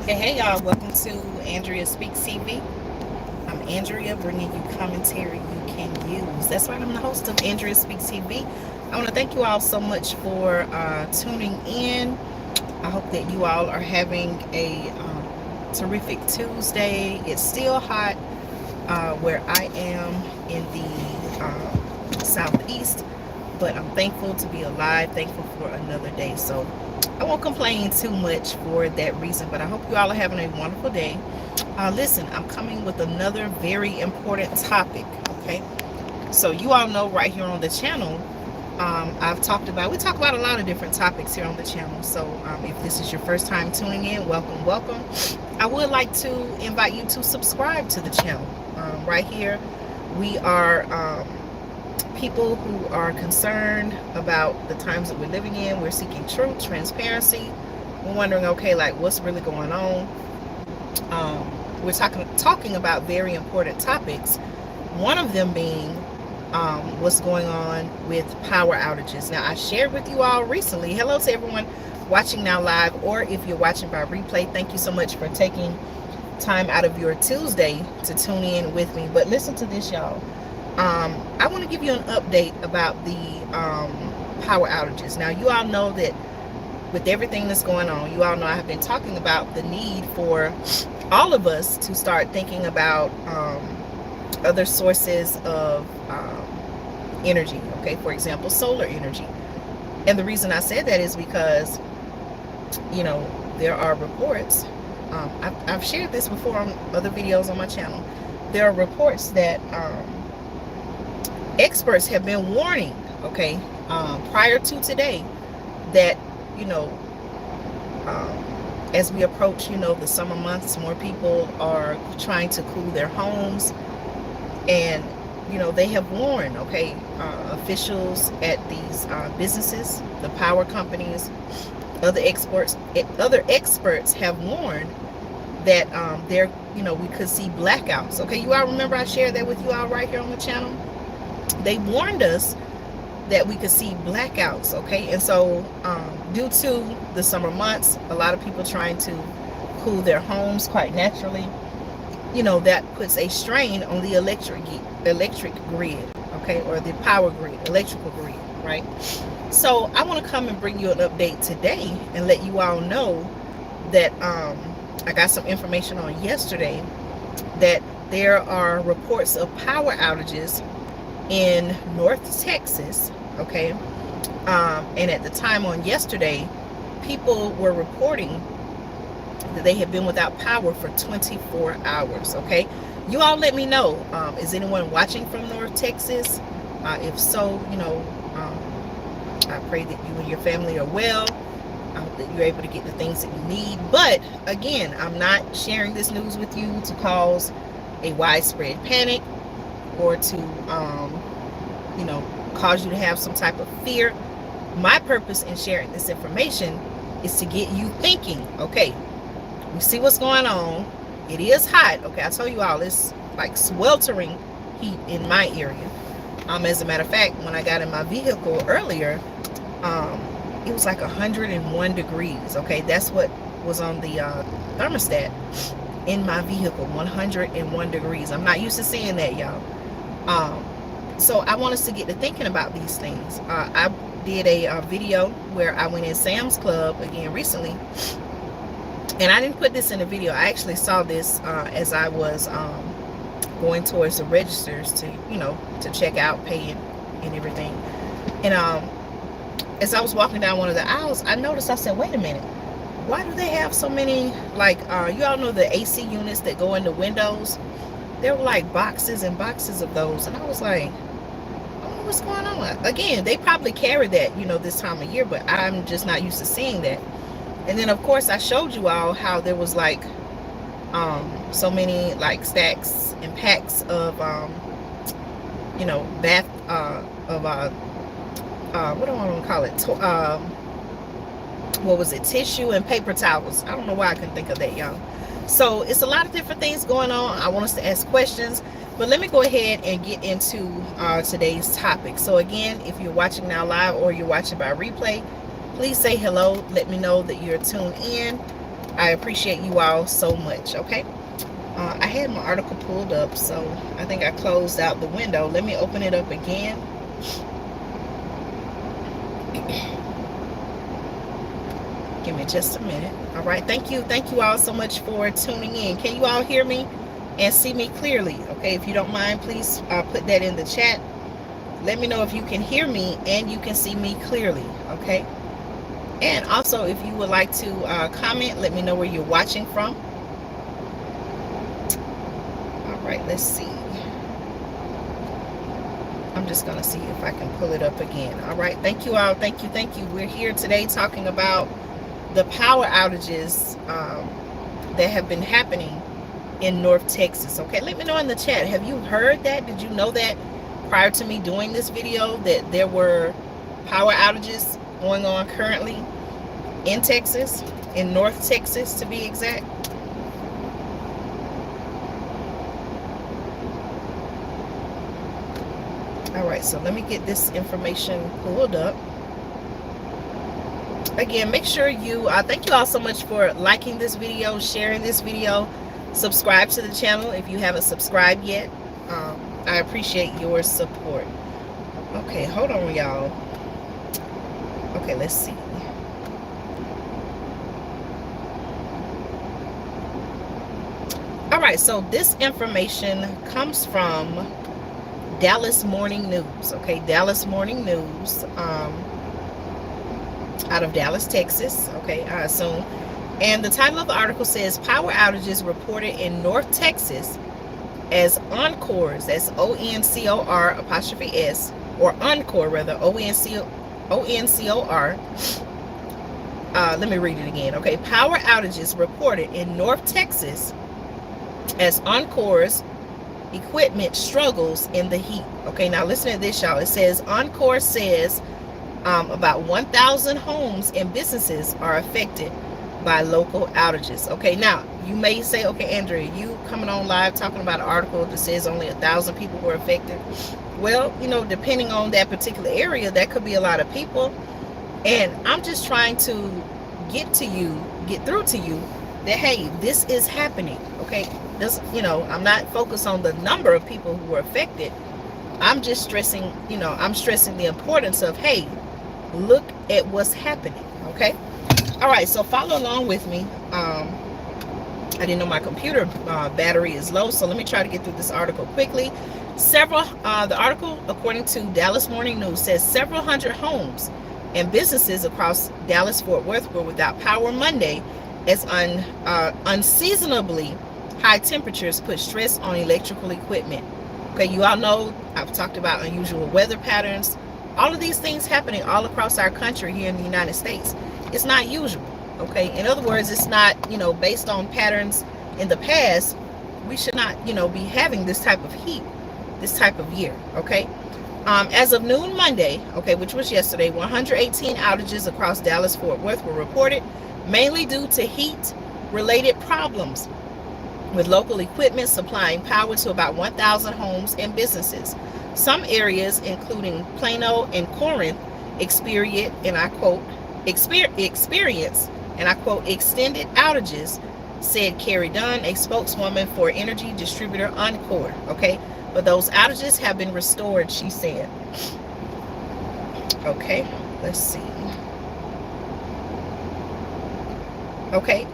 Hey y'all, welcome to Andrea Speaks TV. I'm Andrea, bringing you commentary you can use. That's right, I'm the host of Andrea Speaks TV. I want to thank you all so much for tuning in. I hope that you all are having a terrific Tuesday. It's still hot where I am in the southeast, but I'm thankful to be alive, thankful for another day. So I won't complain too much for that reason, but I hope you all are having a wonderful day. Listen, I'm coming with another very important topic, okay? So you all know right here on the channel, we talk about a lot of different topics here on the channel. So if this is your first time tuning in, welcome, welcome. I would like to invite you to subscribe to the channel. Right here, we are people who are concerned about the times that we're living in. We're seeking truth, transparency. We're wondering, okay, like what's really going on? We're talking about very important topics. One of them being what's going on with power outages. Now, I shared with you all recently. Hello to everyone watching now live, or if you're watching by replay, thank you so much for taking time out of your Tuesday to tune in with me. But listen to this, y'all. I want to give you an update about the power outages. Now, you all know that with everything that's going on, you all know I have been talking about the need for all of us to start thinking about other sources of energy. Okay, for example, solar energy. And the reason I said that is because, you know, there are reports. I've shared this before on other videos on my channel. There are reports that experts have been warning, okay, prior to today, that, you know, as we approach, you know, the summer months, more people are trying to cool their homes. And, you know, they have warned, okay, officials at these businesses, the power companies, other experts have warned that there, you know, we could see blackouts. Okay, you all remember I shared that with you all right here on the channel. They warned us that we could see blackouts. Okay, and so due to the summer months, a lot of people trying to cool their homes quite naturally, you know, that puts a strain on the electric grid, okay, or the power grid, electrical grid, right? So I want to come and bring you an update today and let you all know that I got some information on yesterday that there are reports of power outages in North Texas, okay, and at the time on yesterday, people were reporting that they have been without power for 24 hours. Okay, you all let me know, is anyone watching from North Texas? If so, you know, I pray that you and your family are well. I hope that you're able to get the things that you need. But again, I'm not sharing this news with you to cause a widespread panic or to you know, cause you to have some type of fear. My purpose in sharing this information is to get you thinking. Okay, we see what's going on. It is hot. Okay, I told you all, it's like sweltering heat in my area. As a matter of fact, when I got in my vehicle earlier, it was like 101 degrees. Okay, that's what was on the thermostat in my vehicle. 101 degrees. I'm not used to seeing that, y'all. So I want us to get to thinking about these things. I did a video where I went in Sam's Club again recently, and I didn't put this in the video. I actually saw this as I was going towards the registers to, you know, to check out, pay and everything. And as I was walking down one of the aisles, I noticed, I said, wait a minute, why do they have so many, like, you all know the AC units that go in the windows? There were like boxes and boxes of those, and I was like, oh, what's going on? Again, they probably carry that, you know, this time of year, but I'm just not used to seeing that. And then of course I showed you all how there was like so many like stacks and packs of you know, bath what do I want to call it, what was it, tissue and paper towels. I don't know why I couldn't think of that, y'all. So it's a lot of different things going on. I want us to ask questions, but let me go ahead and get into today's topic. So again, if you're watching now live or you're watching by replay, please say hello. Let me know that you're tuned in. I appreciate you all so much, okay? I had my article pulled up, so I think I closed out the window. Let me open it up again. Give me just a minute. All right, thank you all so much for tuning in. Can you all hear me and see me clearly? Okay, if you don't mind, please put that in the chat. Let me know if you can hear me and you can see me clearly, okay? And also, if you would like to comment, let me know where you're watching from. All right, let's see. I'm just going to see if I can pull it up again. All right, thank you all. Thank you. We're here today talking about the power outages that have been happening in North Texas. Okay, let me know in the chat. Have you heard that? Did you know that prior to me doing this video that there were power outages going on currently in Texas, in North Texas to be exact? All right, so let me get this information pulled up. Again, make sure you, thank you all so much for liking this video, sharing this video, subscribe to the channel if you haven't subscribed yet. I appreciate your support. Okay, hold on, y'all. Okay, let's see. All right, so this information comes from Dallas Morning News. Okay, Dallas Morning News. Out of Dallas, Texas, okay, I assume. And the title of the article says, power outages reported in North Texas as Encores, that's O-N-C-O-R apostrophe S, or Encore rather, O-N-C-O-R. Let me read it again, okay. Power outages reported in North Texas as Encore's equipment struggles in the heat. Okay, now listen to this, y'all. It says, Encore says about 1,000 homes and businesses are affected by local outages. Okay, now you may say, okay, Andrea, you coming on live talking about an article that says only 1,000 people were affected. Well, you know, depending on that particular area, that could be a lot of people. And I'm just trying to get through to you that, hey, this is happening. Okay, this, you know, I'm not focused on the number of people who were affected. I'm just stressing, you know, I'm stressing the importance of, hey, look at what's happening. Okay, all right, so follow along with me. I didn't know my computer battery is low, so let me try to get through this article quickly. The article, according to Dallas Morning News, says several hundred homes and businesses across Dallas-Fort Worth were without power Monday as unseasonably high temperatures put stress on electrical equipment. Okay, you all know I've talked about unusual weather patterns. All of these things happening all across our country here in the United States. It's not usual, okay? In other words, it's not, you know, based on patterns in the past. We should not, you know, be having this type of heat, this type of year, okay? As of noon Monday, okay, which was yesterday, 118 outages across Dallas-Fort Worth were reported, mainly due to heat-related problems with local equipment supplying power to about 1,000 homes and businesses. Some areas, including Plano and Corinth, experience, and I quote, extended outages, said Carrie Dunn, a spokeswoman for energy distributor Encore. Okay, but those outages have been restored, she said. Okay, let's see. Okay,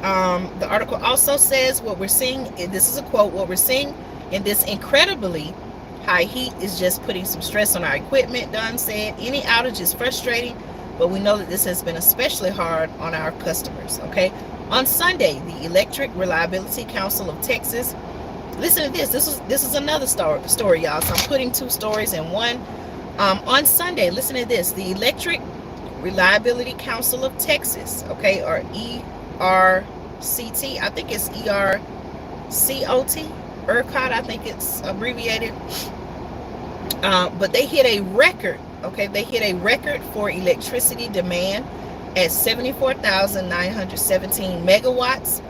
the article also says what we're seeing, this is a quote, what we're seeing in this incredibly high heat is just putting some stress on our equipment, Dunn said. Any outage is frustrating, but we know that this has been especially hard on our customers, okay? On Sunday, the Electric Reliability Council of Texas, listen to this. This is another story, y'all. So I'm putting two stories in one. On Sunday, listen to this. The Electric Reliability Council of Texas, okay, or ERCT, I think it's ERCOT, ERCOT, I think it's abbreviated. But they hit a record, okay? They hit a record for electricity demand at 74,917 megawatts.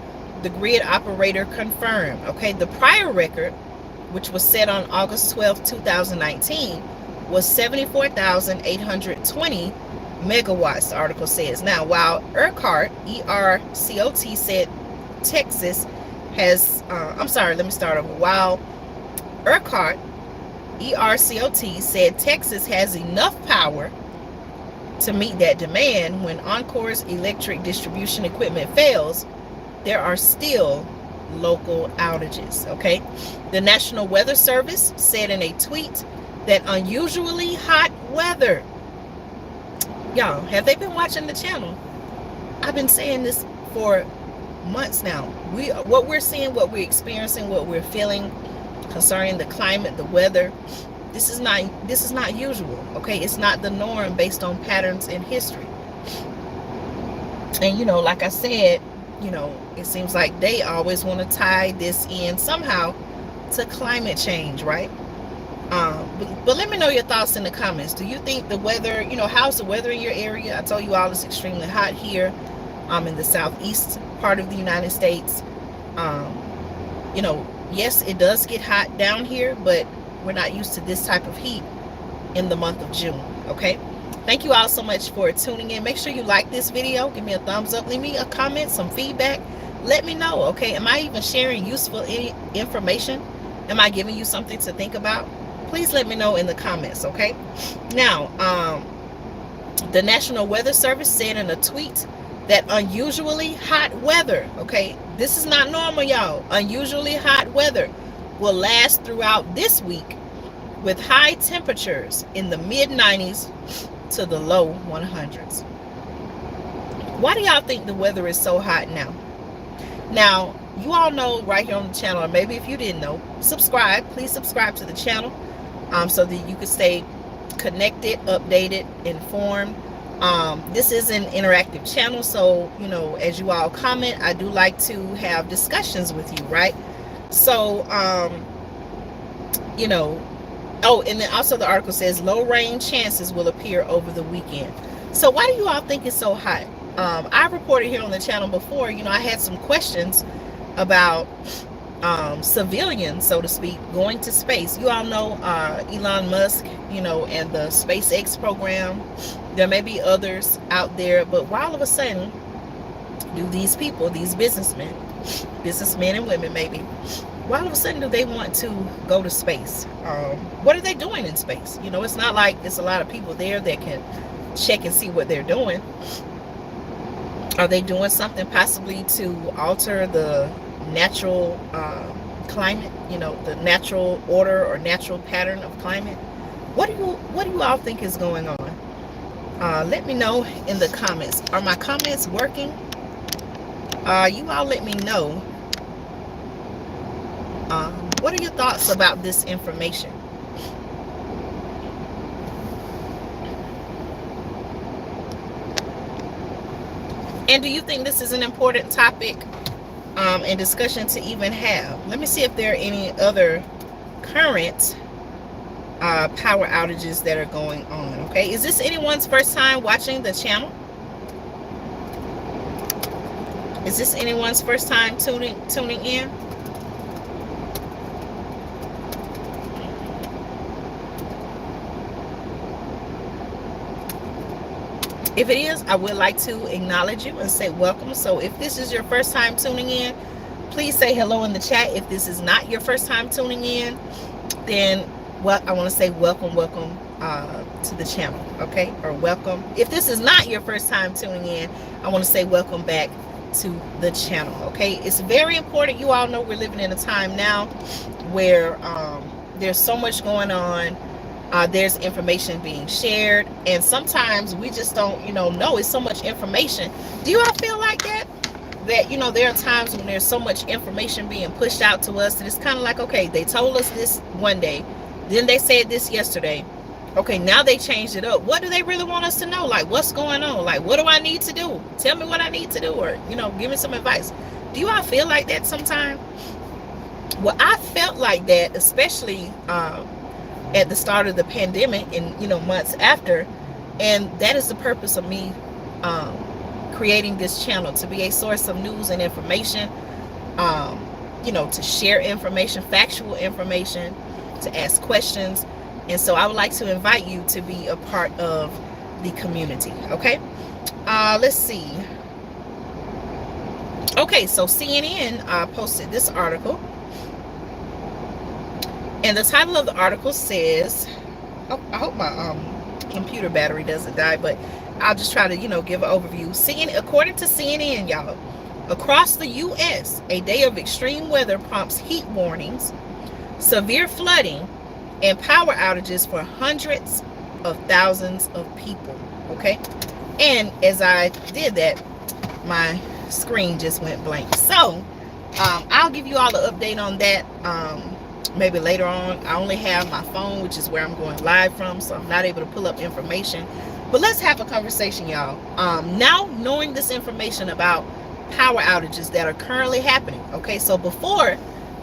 The grid operator confirmed, okay? The prior record, which was set on August 12, 2019, was 74,820 megawatts, the article says. Now, while ERCOT, ERCOT said Texas has, I'm sorry, let me start over. While ERCOT, ERCOT said Texas has enough power to meet that demand, when Encore's electric distribution equipment fails, there are still local outages. Okay, the National Weather Service said in a tweet that unusually hot weather, y'all, have they been watching the channel? I've been saying this for months now. What we're seeing, what we're experiencing, what we're feeling concerning the climate, the weather, this is not usual. Okay, it's not the norm based on patterns in history. And like I said, it seems like they always want to tie this in somehow to climate change, right? But let me know your thoughts in the comments. Do you think the weather, how's the weather in your area? I told you all it's extremely hot here in the southeast part of the United States. Yes, it does get hot down here, but we're not used to this type of heat in the month of June. Okay, thank you all so much for tuning in. Make sure you like this video, give me a thumbs up, leave me a comment, some feedback. Let me know. Okay, am I even sharing useful information? Am I giving you something to think about? Please let me know in the comments. Okay, now the National Weather Service said in a tweet that unusually hot weather, okay, this is not normal, y'all, unusually hot weather will last throughout this week, with high temperatures in the mid-90s to the low 100s. Why do y'all think the weather is so hot now? Now, you all know right here on the channel, or maybe if you didn't know, subscribe. Please subscribe to the channel so that you can stay connected, updated, informed. This is an interactive channel, so as you all comment, I do like to have discussions with you, right? So oh, and then also the article says low rain chances will appear over the weekend. So why do you all think it's so hot? I reported here on the channel before, I had some questions about civilians, so to speak, going to space. You all know Elon Musk, and the SpaceX program. There may be others out there, but why all of a sudden do these people, these businessmen and women maybe, why all of a sudden do they want to go to space? What are they doing in space? It's not like it's a lot of people there that can check and see what they're doing. Are they doing something possibly to alter the natural climate, the natural order or natural pattern of climate? What do you all think is going on? Let me know in the comments. Are my comments working? You all let me know. What are your thoughts about this information? And do you think this is an important topic and discussion to even have? Let me see if there are any other current power outages that are going on. Okay, is this anyone's first time watching the channel? Is this anyone's first time tuning in? If it is, I would like to acknowledge you and say welcome. So if this is your first time tuning in, please say hello in the chat. If this is not your first time tuning in, then I want to say welcome to the channel. Okay, or welcome. If this is not your first time tuning in, I want to say welcome back to the channel. Okay, it's very important. You all know we're living in a time now where there's so much going on. There's information being shared, and sometimes we just don't know it's so much information. Do you all feel like that there are times when there's so much information being pushed out to us that it's kind of like, okay, they told us this one day, then they said this yesterday, okay, now they changed it up. What do they really want us to know? Like, what's going on? Like, what do I need to do? Tell me what I need to do, or give me some advice. Do you all feel like that sometimes? Well, I felt like that, especially at the start of the pandemic and months after, and that is the purpose of me creating this channel, to be a source of news and information, to share information, factual information, to ask questions. And so I would like to invite you to be a part of the community. Okay, let's see. Okay, so CNN posted this article, and the title of the article says, oh, I hope my computer battery doesn't die, but I'll just try to, give an overview. According to CNN, y'all, across the U.S., a day of extreme weather prompts heat warnings, severe flooding, and power outages for hundreds of thousands of people. Okay, and as I did that, my screen just went blank. So I'll give you all the update on that maybe later on. I only have my phone, which is where I'm going live from, so I'm not able to pull up information. But let's have a conversation, y'all. Now, knowing this information about power outages that are currently happening. Okay, so before,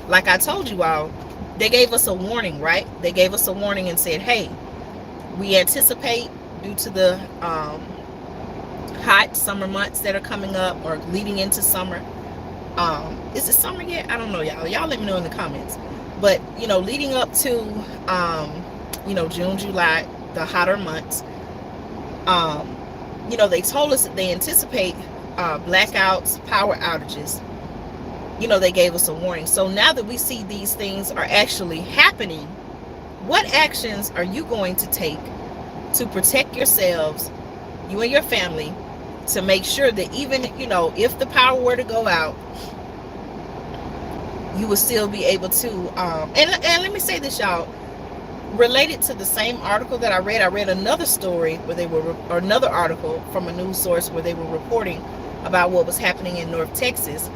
like I told you all, they gave us a warning, right? They gave us a warning and said, hey, we anticipate, due to the hot summer months that are coming up or leading into summer. Is it summer yet? I don't know, y'all. Y'all let me know in the comments. But, leading up to, June, July, the hotter months, they told us that they anticipate blackouts, power outages. They gave us a warning. So now that we see these things are actually happening, what actions are you going to take to protect yourselves, you and your family, to make sure that even, if the power were to go out, you will still be able to, and let me say this, y'all, related to the same article that I read another story or another article from a news source where they were reporting about what was happening in North Texas.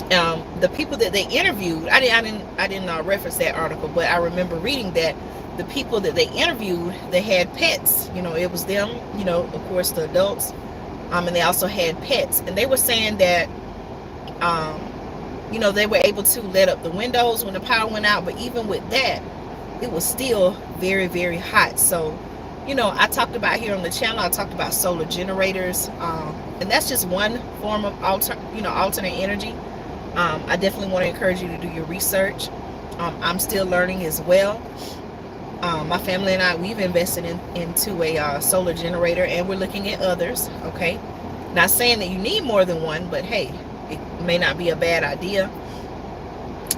The people that they interviewed, I didn't reference that article, but I remember reading that the people that they interviewed, they had pets. It was them, of course, the adults, and they also had pets, and they were saying that they were able to let up the windows when the power went out, but even with that, it was still very, very hot. So I talked about here on the channel, I talked about solar generators, and that's just one form of alternate energy. I definitely want to encourage you to do your research. I'm still learning as well. My family and I, we've invested into a solar generator, and we're looking at others. Okay, not saying that you need more than one, but hey, it may not be a bad idea.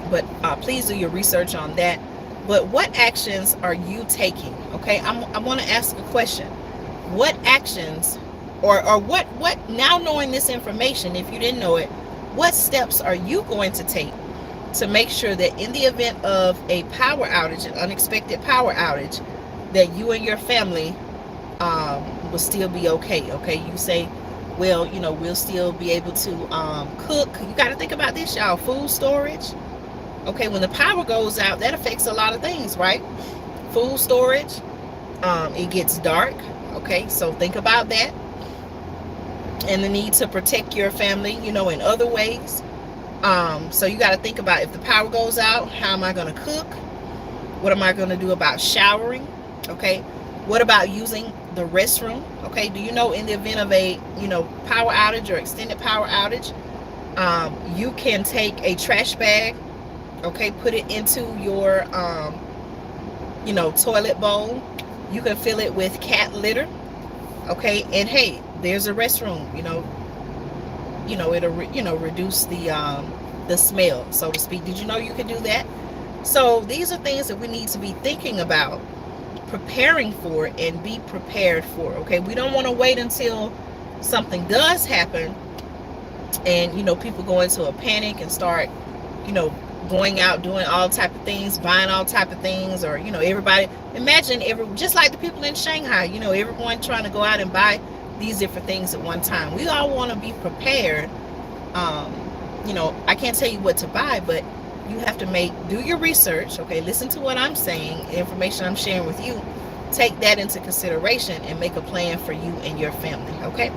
But please do your research on that. But what actions are you taking? Okay, I want to ask a question. What actions, or what now, knowing this information, if you didn't know it, what steps are you going to take to make sure that in the event of a power outage, an unexpected power outage, that you and your family will still be okay? Okay, you say, well, we'll still be able to cook. You got to think about this, y'all. Food storage. Okay, when the power goes out, that affects a lot of things, right? Food storage. It gets dark. Okay, so think about that. And the need to protect your family, in other ways. So you got to think about, if the power goes out, how am I going to cook? What am I going to do about showering? Okay, what about using the restroom? Okay, do you know in the event of a power outage or extended power outage, you can take a trash bag, okay, put it into your toilet bowl. You can fill it with cat litter, okay, and hey, there's a restroom. It'll reduce the smell, so to speak. Did you know you could do that? So these are things that we need to be thinking about, preparing for, and be prepared for. Okay, we don't want to wait until something does happen and people go into a panic and start going out doing all type of things, buying all type of things, or everybody, imagine just like the people in Shanghai, everyone trying to go out and buy these different things at one time. We all want to be prepared. I can't tell you what to buy, but you have to do your research. Okay, listen to what I'm saying, the information I'm sharing with you. Take that into consideration and make a plan for you and your family. Okay,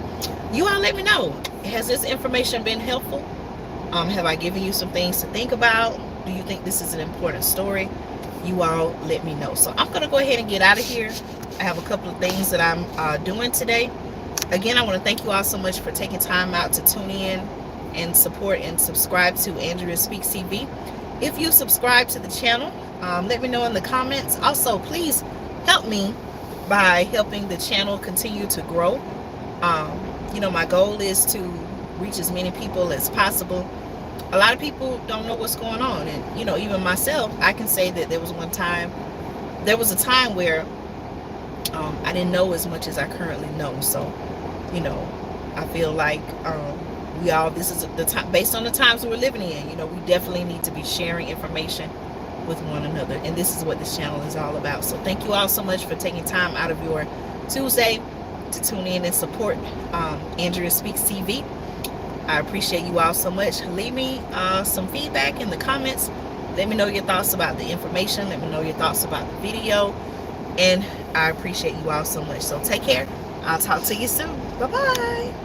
you all let me know, has this information been helpful? Have I given you some things to think about? Do you think this is an important story? You all let me know. So I'm going to go ahead and get out of here. I have a couple of things that I'm doing today. Again, I want to thank you all so much for taking time out to tune in and support and subscribe to Andrea Speaks TV. If you subscribe to the channel, let me know in the comments. Also, please help me by helping the channel continue to grow. My goal is to reach as many people as possible. A lot of people don't know what's going on, and even myself, I can say that there was a time where I didn't know as much as I currently know. So I feel like this is the time, based on the times we're living in. We definitely need to be sharing information with one another, and this is what this channel is all about. So thank you all so much for taking time out of your Tuesday to tune in and support Andrea Speaks TV. I appreciate you all so much. Leave me some feedback in the comments. Let me know your thoughts about the information. Let me know your thoughts about the video, and I appreciate you all so much. So take care. I'll talk to you soon. Bye bye.